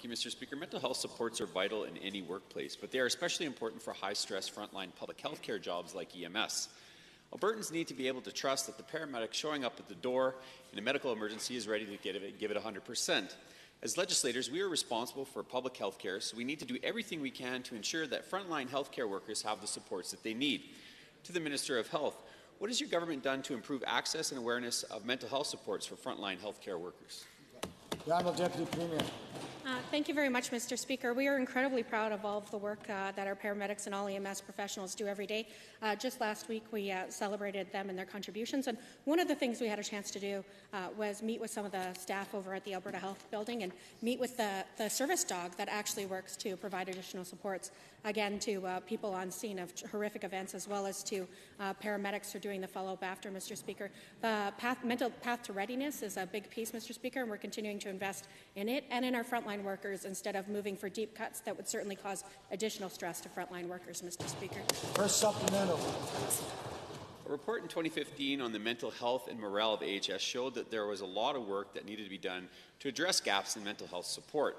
Thank you, Mr. Speaker. Mental health supports are vital in any workplace, but they are especially important for high-stress frontline public health care jobs like EMS. Albertans need to be able to trust that the paramedic showing up at the door in a medical emergency is ready to give it 100%. As legislators, we are responsible for public health care, so we need to do everything we can to ensure that frontline healthcare workers have the supports that they need. To the Minister of Health, what has your government done to improve access and awareness of mental health supports for frontline healthcare workers? The Honourable Deputy Premier. Thank you very much, Mr. Speaker. We are incredibly proud of all of the work that our paramedics and all EMS professionals do every day. Just last week, we celebrated them and their contributions, and one of the things we had a chance to do was meet with some of the staff over at the Alberta Health Building and meet with the service dog that actually works to provide additional supports, again, to people on scene of horrific events, as well as to paramedics who are doing the follow-up after, Mr. Speaker. The mental path to readiness is a big piece, Mr. Speaker, and we're continuing to invest in it and in our frontline workers instead of moving for deep cuts that would certainly cause additional stress to frontline workers, Mr. Speaker. First supplemental. A report in 2015 on the mental health and morale of AHS showed that there was a lot of work that needed to be done to address gaps in mental health support.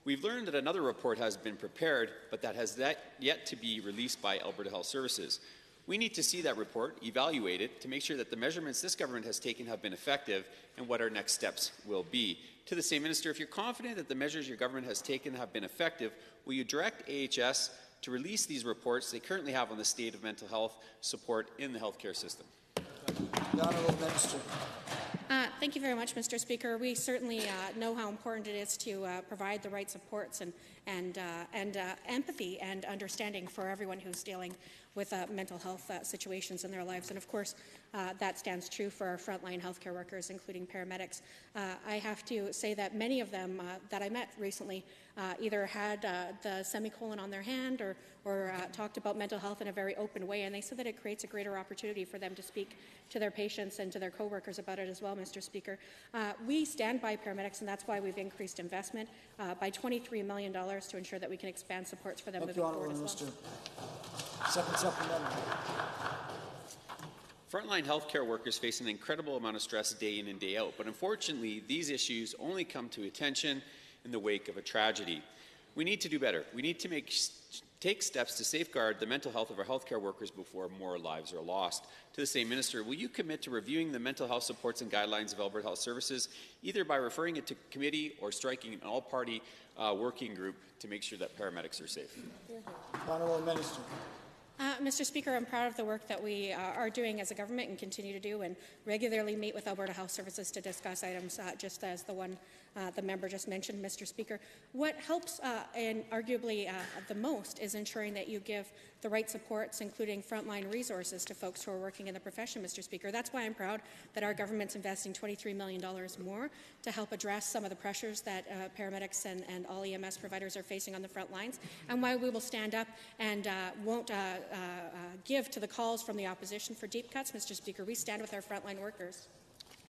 We've learned that another report has been prepared, but that has yet to be released by Alberta Health Services. We need to see that report, evaluate it, to make sure that the measurements this government has taken have been effective and what our next steps will be. To the same Minister, if you're confident that the measures your government has taken have been effective, will you direct AHS to release these reports they currently have on the state of mental health support in the healthcare system? The Honourable Minister. Thank you very much, Mr. Speaker. We certainly know how important it is to provide the right supports and empathy and understanding for everyone who's dealing with mental health situations in their lives. And of course, that stands true for our frontline healthcare workers, including paramedics. I have to say that many of them that I met recently either had the semicolon on their hand or talked about mental health in a very open way, and they said that it creates a greater opportunity for them to speak to their patients and to their coworkers about it as well, Mr. Speaker. We stand by paramedics, and that's why we've increased investment by $23 million to ensure that we can expand supports for them moving forward as well. Second supplemental. Frontline healthcare workers face an incredible amount of stress day in and day out, but unfortunately, these issues only come to attention in the wake of a tragedy. We need to do better. We need to take steps to safeguard the mental health of our healthcare workers before more lives are lost. To the same Minister, will you commit to reviewing the mental health supports and guidelines of Alberta Health Services, either by referring it to committee or striking an all-party working group to make sure that paramedics are safe? Honourable Minister. Mr. Speaker, I'm proud of the work that we are doing as a government and continue to do, and regularly meet with Alberta Health Services to discuss items just as the one the member just mentioned, Mr. Speaker. What helps and arguably the most is ensuring that you give the right supports, including frontline resources, to folks who are working in the profession, Mr. Speaker. That's why I'm proud that our government's investing $23 million more to help address some of the pressures that paramedics and all EMS providers are facing on the front lines, and why we will stand up and won't give to the calls from the opposition for deep cuts, Mr. Speaker. We stand with our frontline workers.